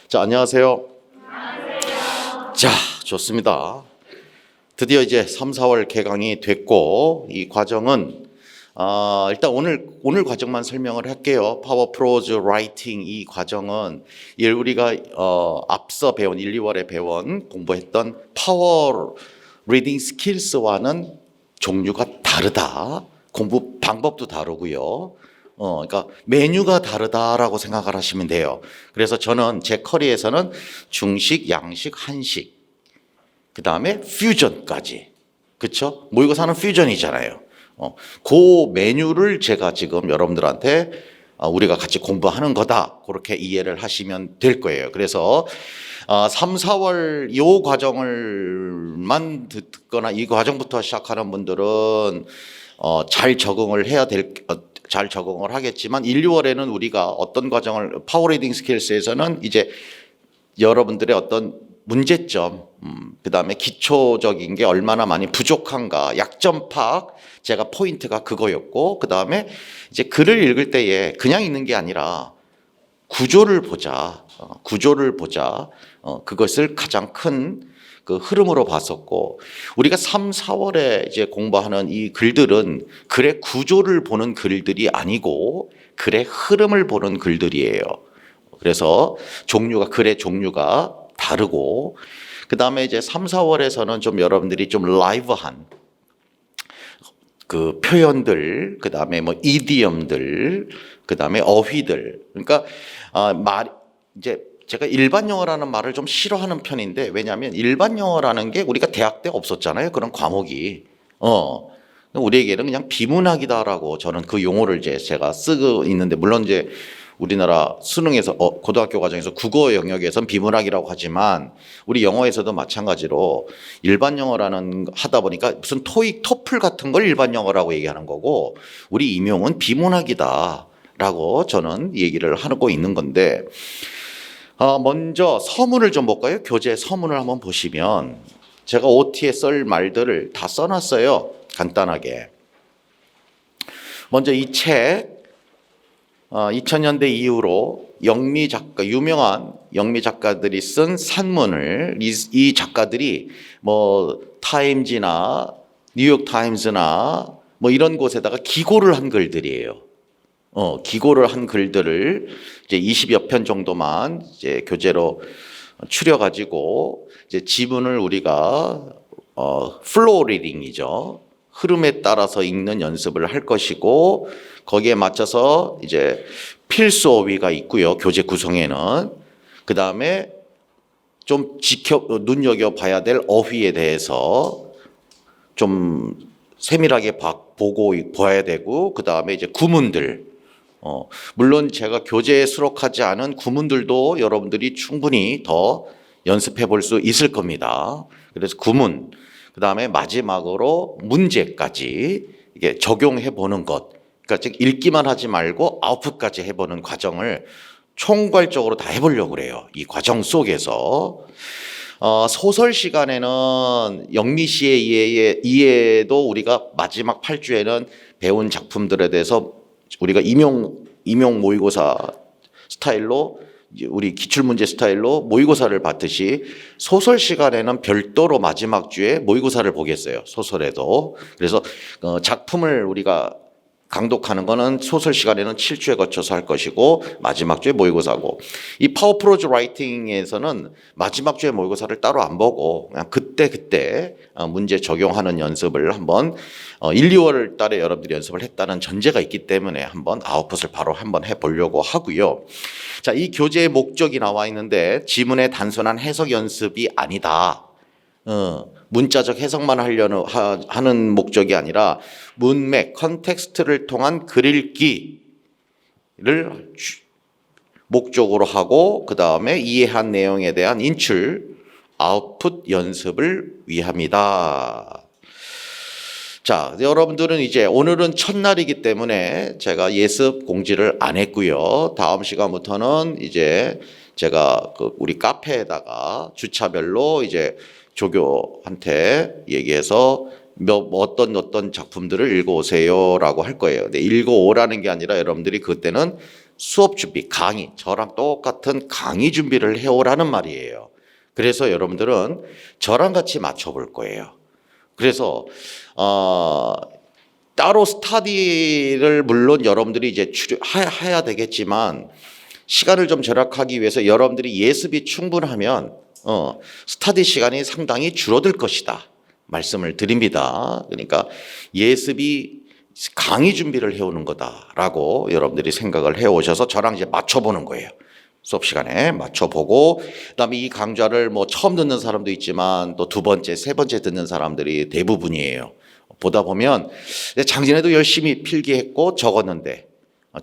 자, 안녕하세요. 자, 좋습니다. 드디어 이제 3, 4월 개강이 됐고, 이 과정은 일단 오늘 과정만 설명을 할게요. 파워 프로즈 라이팅 이 과정은 우리가 앞서 배운 1, 2월에 배운 공부했던 파워 리딩 스킬스와는 종류가 다르다. 공부 방법도 다르고요. 그러니까 메뉴가 다르다라고 생각을 하시면 돼요. 그래서 저는 제 커리에서는 중식, 양식, 한식, 그 다음에 퓨전까지, 그렇죠? 모의고사는 퓨전이잖아요. 그 메뉴를 제가 지금 여러분들한테 우리가 같이 공부하는 거다, 그렇게 이해를 하시면 될 거예요. 그래서 3, 4월 이 과정을만 듣거나 이 과정부터 시작하는 분들은 잘 적응을 해야 잘 적응을 하겠지만 1, 2월에는 우리가 어떤 과정을 파워 리딩 스킬스에서는 이제 여러분들의 어떤 문제점, 그다음에 기초적인 게 얼마나 많이 부족한가, 약점 파악, 제가 포인트가 그거였고, 그다음에 이제 글을 읽을 때에 그냥 읽는 게 아니라 구조를 보자, 그것을 가장 큰 그 흐름으로 봤었고, 우리가 3, 4월에 이제 공부하는 이 글들은 글의 구조를 보는 글들이 아니고 글의 흐름을 보는 글들이에요. 그래서 글의 종류가 다르고, 그 다음에 이제 3, 4월에서는 좀 여러분들이 좀 라이브한 그 표현들, 그 다음에 뭐 이디엄들, 그 다음에 어휘들, 그러니까 이제 제가 일반 영어라는 말을 좀 싫어하는 편인데, 왜냐하면 일반 영어라는 게 우리가 대학 때 없었잖아요. 그런 과목이. 우리에게는 그냥 비문학이다라고 저는 그 용어를 이제 제가 쓰고 있는데, 물론 이제 우리나라 수능에서 고등학교 과정에서 국어 영역에선 비문학이라고 하지만 우리 영어에서도 마찬가지로 일반 영어라는 하다 보니까 무슨 토익, 토플 같은 걸 일반 영어라고 얘기하는 거고, 우리 임용은 비문학이다라고 저는 얘기를 하고 있는 건데, 먼저 서문을 좀 볼까요? 교재 서문을 한번 보시면 제가 OT에 쓸 말들을 다 써놨어요. 간단하게. 먼저 이 책 2000년대 이후로 유명한 영미 작가들이 쓴 산문을 이 작가들이 뭐 타임지나 뉴욕 타임즈나 뭐 이런 곳에다가 기고를 한 글들이에요. 기고를 한 글들을 이제 20여 편 정도만 이제 교재로 추려가지고 이제 지문을 우리가 플로우 리딩이죠. 흐름에 따라서 읽는 연습을 할 것이고, 거기에 맞춰서 이제 필수 어휘가 있고요. 교재 구성에는. 그 다음에 좀 눈여겨봐야 될 어휘에 대해서 좀 세밀하게 보고 봐야 되고, 그 다음에 이제 구문들. 물론 제가 교재에 수록하지 않은 구문들도 여러분들이 충분히 더 연습해 볼 수 있을 겁니다. 그래서 구문, 그 다음에 마지막으로 문제까지 이게 적용해 보는 것. 그러니까 즉 읽기만 하지 말고 아웃풋까지 해보는 과정을 총괄적으로 다 해보려고 그래요. 이 과정 속에서. 소설 시간에는 영미 씨의 이해도 우리가 마지막 8주에는 배운 작품들에 대해서 우리가 임용 모의고사 스타일로, 우리 기출문제 스타일로 모의고사를 받듯이 소설 시간에는 별도로 마지막 주에 모의고사를 보겠어요. 소설에도. 그래서 작품을 우리가 강독하는 거는 소설 시간에는 7주에 거쳐서 할 것이고 마지막 주에 모의고사고, 이 파워 프로즈 라이팅에서는 마지막 주에 모의고사를 따로 안 보고 그냥 그때 문제 적용하는 연습을 한번 1, 2월 달에 여러분들이 연습을 했다는 전제가 있기 때문에 한번 아웃풋을 바로 한번 해보려고 하고요. 자, 이 교재의 목적이 나와 있는데 지문의 단순한 해석 연습이 아니다. 문자적 해석만 하는 목적이 아니라 문맥, 컨텍스트를 통한 글 읽기를 목적으로 하고, 그 다음에 이해한 내용에 대한 인출, 아웃풋 연습을 위함이다. 자, 여러분들은 이제 오늘은 첫날이기 때문에 제가 예습 공지를 안 했고요. 다음 시간부터는 이제 제가 우리 카페에다가 주차별로 이제 조교한테 얘기해서 어떤 작품들을 읽어오세요라고 할 거예요. 근데 읽어오라는 게 아니라 여러분들이 그때는 수업 준비, 강의, 저랑 똑같은 강의 준비를 해오라는 말이에요. 그래서 여러분들은 저랑 같이 맞춰볼 거예요. 그래서 따로 스터디를 물론 여러분들이 이제 해야 되겠지만 시간을 좀 절약하기 위해서 여러분들이 예습이 충분하면 스터디 시간이 상당히 줄어들 것이다 말씀을 드립니다. 그러니까 예습이 강의 준비를 해오는 거다라고 여러분들이 생각을 해오셔서 저랑 이제 맞춰보는 거예요. 수업 시간에 맞춰보고, 그다음에 이 강좌를 뭐 처음 듣는 사람도 있지만 또 두 번째, 세 번째 듣는 사람들이 대부분이에요. 보다 보면 작년에도 열심히 필기했고 적었는데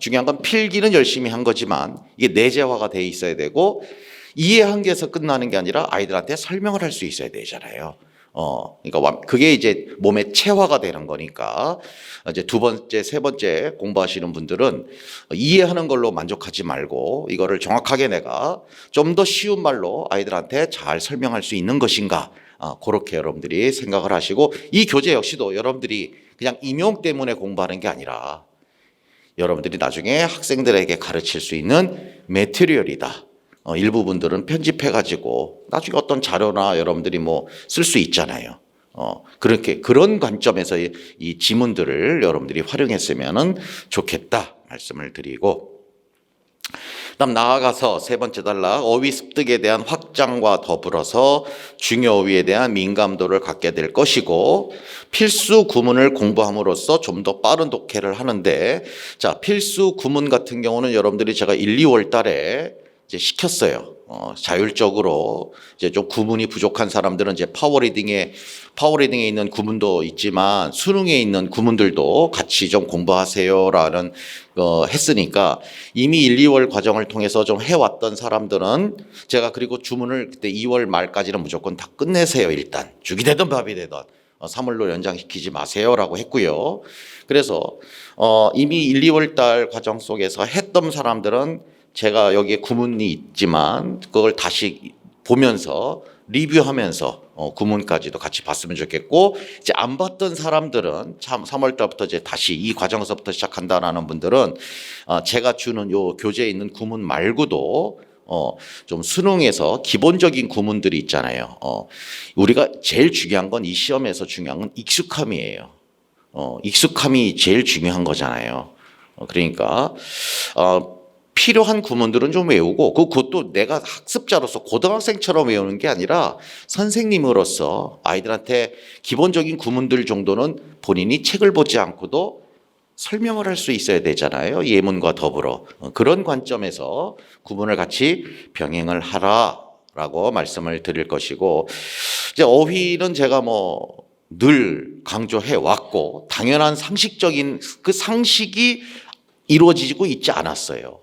중요한 건 필기는 열심히 한 거지만 이게 내재화가 돼 있어야 되고 이해한 게서 끝나는 게 아니라 아이들한테 설명을 할 수 있어야 되잖아요. 그러니까 그게 이제 몸에 체화가 되는 거니까 이제 두 번째, 세 번째 공부하시는 분들은 이해하는 걸로 만족하지 말고 이거를 정확하게 내가 좀 더 쉬운 말로 아이들한테 잘 설명할 수 있는 것인가, 그렇게 여러분들이 생각을 하시고 이 교재 역시도 여러분들이 그냥 임용 때문에 공부하는 게 아니라 여러분들이 나중에 학생들에게 가르칠 수 있는 매트리얼이다. 일부 분들은 편집해가지고 나중에 어떤 자료나 여러분들이 뭐 쓸 수 있잖아요. 그렇게 그런 관점에서 이 지문들을 여러분들이 활용했으면 좋겠다 말씀을 드리고, 그다음 나아가서 세 번째 단락, 어휘 습득에 대한 확장과 더불어서 중요 어휘에 대한 민감도를 갖게 될 것이고, 필수 구문을 공부함으로써 좀 더 빠른 독해를 하는데, 자, 필수 구문 같은 경우는 여러분들이 제가 1, 2월 달에 이제 시켰어요. 자율적으로 이제 좀 구문이 부족한 사람들은 이제 파워리딩에 있는 구문도 있지만 수능에 있는 구문들도 같이 좀 공부하세요라는 했으니까 이미 1, 2월 과정을 통해서 좀 해왔던 사람들은 제가 그리고 주문을 그때 2월 말까지는 무조건 다 끝내세요. 일단 죽이 되든 밥이 되든 3월로 연장시키지 마세요라고 했고요. 그래서 이미 1, 2월 달 과정 속에서 했던 사람들은 제가 여기에 구문이 있지만 그걸 다시 보면서 리뷰하면서 구문까지도 같이 봤으면 좋겠고, 이제 안 봤던 사람들은 참 3월 달부터 이제 다시 이 과정에서부터 시작한다라는 분들은 제가 주는 요 교재에 있는 구문 말고도 좀 수능에서 기본적인 구문들이 있잖아요. 우리가 제일 중요한 건 이 시험에서 중요한 건 익숙함이에요. 익숙함이 제일 중요한 거잖아요. 그러니까 필요한 구문들은 좀 외우고, 그것도 내가 학습자로서 고등학생처럼 외우는 게 아니라 선생님으로서 아이들한테 기본적인 구문들 정도는 본인이 책을 보지 않고도 설명을 할 수 있어야 되잖아요. 예문과 더불어. 그런 관점에서 구문을 같이 병행을 하라라고 말씀을 드릴 것이고, 이제 어휘는 제가 뭐 늘 강조해 왔고 당연한 상식적인 그 상식이 이루어지고 있지 않았어요.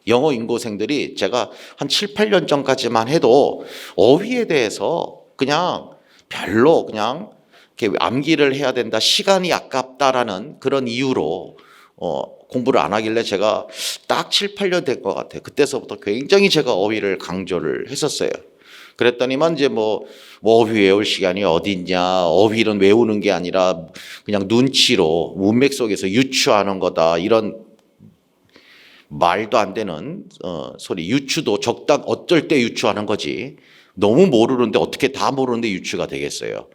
영어 인고생들이 제가 한 7, 8년 전까지만 해도 어휘에 대해서 그냥 별로 그냥 이렇게 암기를 해야 된다, 시간이 아깝다라는 그런 이유로 공부를 안 하길래 제가 딱 7, 8년 된 것 같아요. 그때서부터 굉장히 제가 어휘를 강조를 했었어요. 그랬더니만 이제 뭐 어휘 외울 시간이 어딨냐, 어휘는 외우는 게 아니라 그냥 눈치로 문맥 속에서 유추하는 거다, 이런 말도 안 되는 소리. 유추도 어떨 때 유추하는 거지, 너무 모르는데 어떻게 다 모르는데 유추가 되겠어요.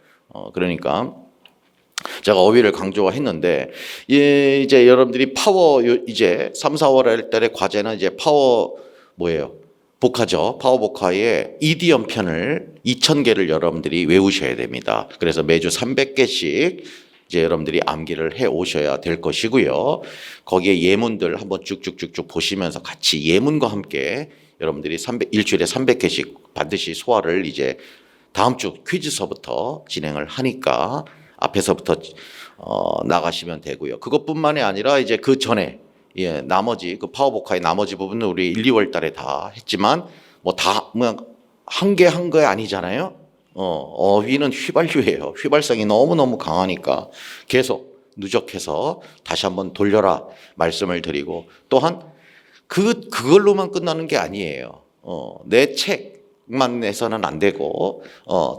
그러니까 제가 어휘를 강조했는데, 이제 여러분들이 파워 이제 3, 4월 할 때의 과제는 이제 파워 뭐예요? 복화죠. 파워 복화의 이디엄 편을 2,000개를 여러분들이 외우셔야 됩니다. 그래서 매주 300개씩 이제 여러분들이 암기를 해 오셔야 될 것이고요. 거기에 예문들 한번 쭉쭉쭉쭉 보시면서 같이 예문과 함께 여러분들이 일주일에 300개씩 반드시 소화를 이제 다음 주 퀴즈서부터 진행을 하니까 앞에서부터 나가시면 되고요. 그것뿐만이 아니라 이제 그 전에 나머지 그 파워복화의 나머지 부분은 우리 1, 2월 달에 다 했지만 뭐 다 한 개 한 거 아니잖아요. 어휘는 휘발유예요. 휘발성이 너무너무 강하니까 계속 누적해서 다시 한번 돌려라 말씀을 드리고, 또한 그걸로만 끝나는 게 아니에요. 내 책만 내서는 안 되고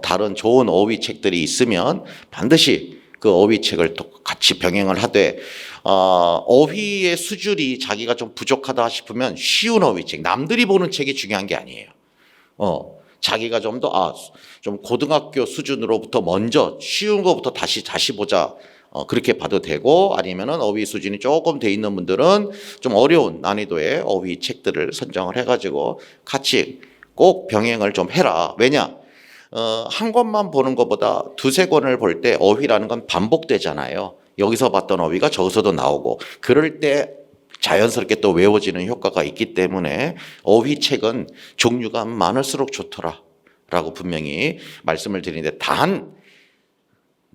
다른 좋은 어휘 책들이 있으면 반드시 그 어휘책을 또 같이 병행을 하되 어휘의 수준이 자기가 좀 부족하다 싶으면 쉬운 어휘책, 남들이 보는 책이 중요한 게 아니에요. 자기가 좀 더 좀 고등학교 수준으로부터 먼저 쉬운 거부터 다시 보자. 그렇게 봐도 되고, 아니면은 어휘 수준이 조금 돼 있는 분들은 좀 어려운 난이도의 어휘 책들을 선정을 해가지고 같이 꼭 병행을 좀 해라. 왜냐? 한 권만 보는 것보다 두세 권을 볼 때 어휘라는 건 반복되잖아요. 여기서 봤던 어휘가 저기서도 나오고, 그럴 때 자연스럽게 또 외워지는 효과가 있기 때문에 어휘책은 종류가 많을수록 좋더라 라고 분명히 말씀을 드리는데, 단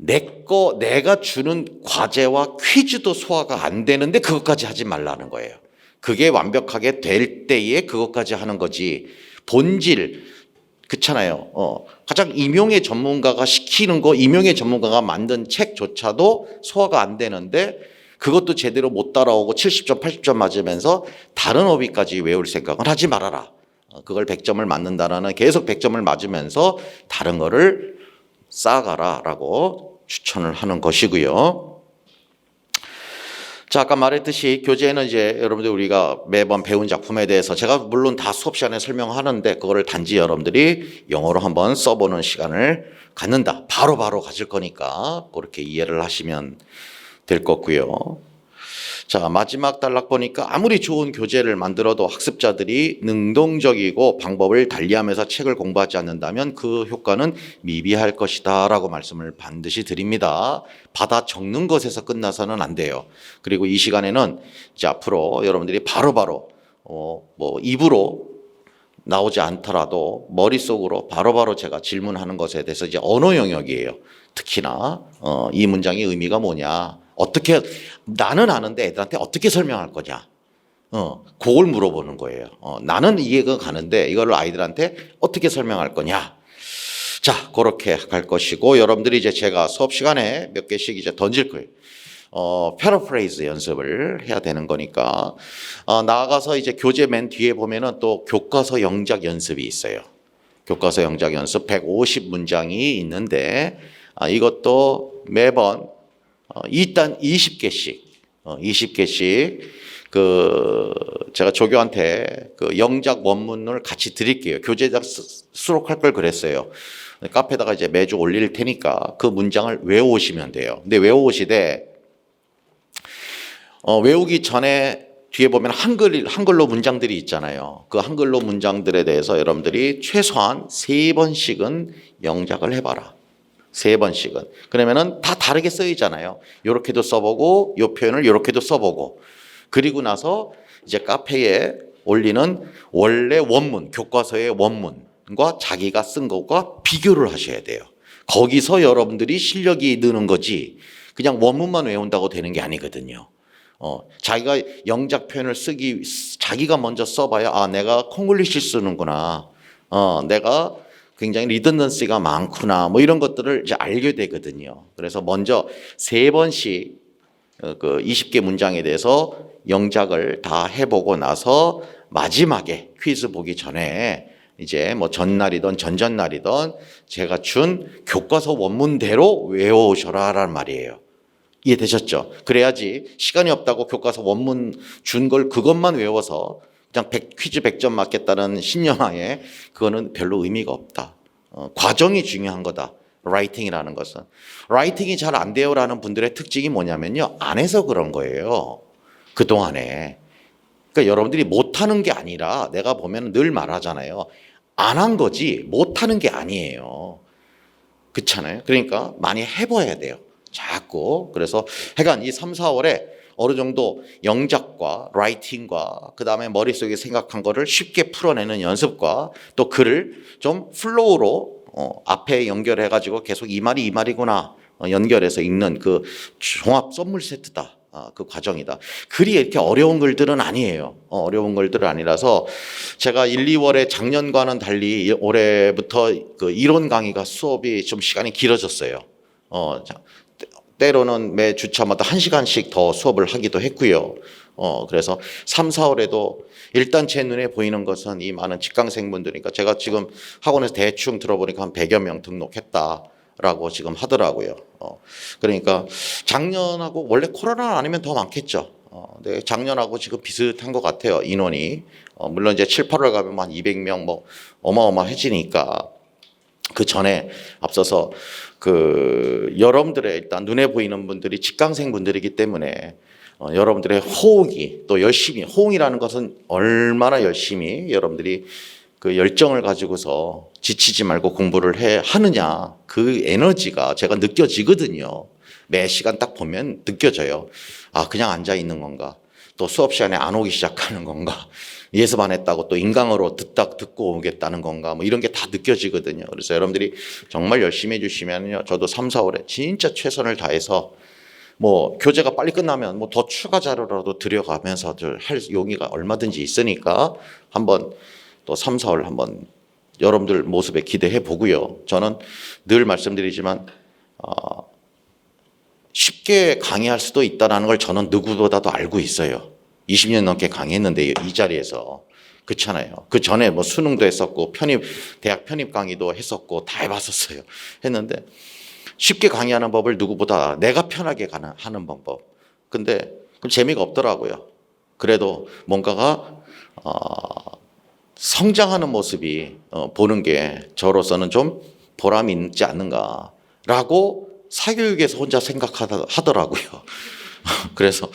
내가 주는 과제와 퀴즈도 소화가 안 되는데 그것까지 하지 말라는 거예요. 그게 완벽하게 될 때에 그것까지 하는 거지, 본질, 그렇잖아요. 가장 임용의 전문가가 시키는 거, 임용의 전문가가 만든 책조차도 소화가 안 되는데 그것도 제대로 못 따라오고 70점, 80점 맞으면서 다른 어휘까지 외울 생각은 하지 말아라. 그걸 100점을 맞는다라는, 계속 100점을 맞으면서 다른 거를 쌓아가라라고 추천을 하는 것이고요. 자, 아까 말했듯이 교재는 이제 여러분들 우리가 매번 배운 작품에 대해서 제가 물론 다 수업 시간에 설명하는데 그거를 단지 여러분들이 영어로 한번 써보는 시간을 갖는다. 바로바로 가질 거니까 그렇게 이해를 하시면 될 거고요. 자, 마지막 단락 보니까 아무리 좋은 교재를 만들어도 학습자들이 능동적이고 방법을 달리하면서 책을 공부하지 않는다면 그 효과는 미비할 것이다 라고 말씀을 반드시 드립니다. 받아 적는 것에서 끝나서는 안 돼요. 그리고 이 시간에는 이제 앞으로 여러분들이 바로바로 입으로 나오지 않더라도 머릿속으로 바로바로 제가 질문하는 것에 대해서 이제 언어 영역이에요. 특히나 이 문장의 의미가 뭐냐, 어떻게, 나는 아는데 애들한테 어떻게 설명할 거냐, 그걸 물어보는 거예요. 나는 이해가 가는데 이거를 아이들한테 어떻게 설명할 거냐. 자, 그렇게 갈 것이고, 여러분들이 이제 제가 수업 시간에 몇 개씩 이제 던질 거예요. 패러프레이즈 연습을 해야 되는 거니까, 나아가서 이제 교재 맨 뒤에 보면은 또 교과서 영작 연습이 있어요. 교과서 영작 연습 150문장이 있는데, 이것도 매번 일단 20개씩 제가 조교한테 그 영작 원문을 같이 드릴게요. 교재에다 수록할 걸 그랬어요. 카페에다가 이제 매주 올릴 테니까 그 문장을 외워오시면 돼요. 근데 외워오시되 외우기 전에 뒤에 보면 한글로 문장들이 있잖아요. 그 한글로 문장들에 대해서 여러분들이 최소한 3번씩은 영작을 해봐라. 3번씩은. 그러면은 다 다르게 쓰이잖아요. 요렇게도 써보고, 요 표현을 요렇게도 써보고, 그리고 나서 이제 카페에 올리는 원래 원문, 교과서의 원문과 자기가 쓴 것과 비교를 하셔야 돼요. 거기서 여러분들이 실력이 느는 거지, 그냥 원문만 외운다고 되는 게 아니거든요. 자기가 영작 표현을 자기가 먼저 써봐야, 내가 콩글리시 쓰는구나. 내가 굉장히 리던던시가 많구나. 이런 것들을 이제 알게 되거든요. 그래서 먼저 3번씩 그 20개 문장에 대해서 영작을 다 해보고 나서 마지막에 퀴즈 보기 전에 이제 전날이든 전전날이든 제가 준 교과서 원문대로 외워오셔라라는 말이에요. 이해되셨죠? 그래야지 시간이 없다고 교과서 원문 준 걸 그것만 외워서 그냥 퀴즈 100점 맞겠다는 신념하에 그거는 별로 의미가 없다. 과정이 중요한 거다. 라이팅이라는 것은. 라이팅이 잘 안 돼요라는 분들의 특징이 뭐냐면요, 안 해서 그런 거예요. 그동안에. 그러니까 여러분들이 못하는 게 아니라, 내가 보면 늘 말하잖아요. 안 한 거지 못하는 게 아니에요. 그렇잖아요. 그러니까 많이 해봐야 돼요. 자꾸. 그래서 하여간 이 3, 4월에 어느 정도 영작과 라이팅과 그 다음에 머릿속에 생각한 거를 쉽게 풀어내는 연습과 또 글을 좀 플로우로 앞에 연결해가지고 계속 이 말이구나 연결해서 읽는 그 종합 선물 세트다. 그 과정이다. 글이 이렇게 어려운 글들은 아니에요. 어려운 글들은 아니라서 제가 1, 2월에 작년과는 달리 올해부터 그 이론 강의가 수업이 좀 시간이 길어졌어요. 때로는 매 주차마다 1시간씩 더 수업을 하기도 했고요. 그래서 3, 4월에도 일단 제 눈에 보이는 것은 이 많은 직강생분들이니까, 제가 지금 학원에서 대충 들어보니까 한 100여 명 등록했다 라고 지금 하더라고요. 그러니까 작년하고 원래 코로나 아니면 더 많겠죠. 네, 작년하고 지금 비슷한 것 같아요. 인원이. 물론 이제 7, 8월 가면 한 200명 뭐 어마어마해지니까 그 전에 앞서서 그 여러분들의 일단 눈에 보이는 분들이 직강생 분들이기 때문에 여러분들의 호응이 또 열심히 호응이라는 것은 얼마나 열심히 여러분들이 그 열정을 가지고서 지치지 말고 공부를 하느냐 그 에너지가 제가 느껴지거든요. 매 시간 딱 보면 느껴져요. 아 그냥 앉아 있는 건가? 또 수업 시간에 안 오기 시작하는 건가? 예습 안 했다고 또 인강으로 듣고 오겠다는 건가? 뭐 이런 게 다 느껴지거든요. 그래서 여러분들이 정말 열심히 해주시면요, 저도 3, 4월에 진짜 최선을 다해서 뭐 교재가 빨리 끝나면 뭐 더 추가 자료라도 들여가면서 할 용의가 얼마든지 있으니까 한번 또 3, 4월 한번 여러분들 모습에 기대해 보고요. 저는 늘 말씀드리지만 쉽게 강의할 수도 있다는 걸 저는 누구보다도 알고 있어요. 20년 넘게 강의했는데 이 자리에서 그렇잖아요. 그 전에 뭐 수능도 했었고 대학 편입 강의도 했었고 다 해봤었어요. 했는데 쉽게 강의하는 법을 누구보다 내가 편하게 하는 방법. 근데 재미가 없더라고요. 그래도 뭔가가 성장하는 모습이 보는 게 저로서는 좀 보람이 있지 않는가라고 사교육에서 혼자 생각하더라고요. 그래서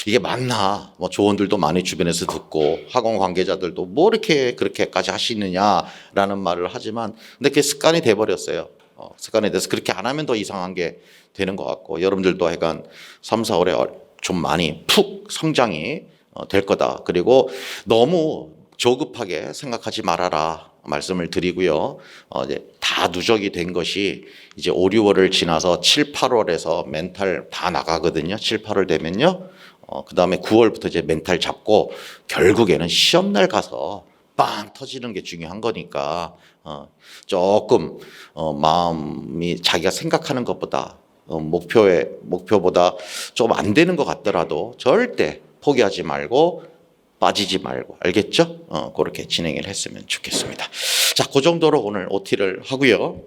이게 맞나? 뭐 조언들도 많이 주변에서 듣고 학원 관계자들도 뭐 이렇게 그렇게까지 하시느냐라는 말을 하지만 근데 그게 습관이 돼 버렸어요. 습관이 돼서 그렇게 안 하면 더 이상한 게 되는 것 같고 여러분들도 약간 3, 4월에 좀 많이 푹 성장이 될 거다. 그리고 너무 조급하게 생각하지 말아라 말씀을 드리고요. 이제 다 누적이 된 것이 이제 5, 6월을 지나서 7, 8월에서 멘탈 다 나가거든요. 7, 8월 되면요. 그 다음에 9월부터 이제 멘탈 잡고 결국에는 시험날 가서 빵 터지는 게 중요한 거니까 조금 마음이 자기가 생각하는 것보다 목표보다 좀 안 되는 것 같더라도 절대 포기하지 말고 빠지지 말고 알겠죠? 그렇게 진행을 했으면 좋겠습니다. 자, 그 정도로 오늘 OT를 하고요.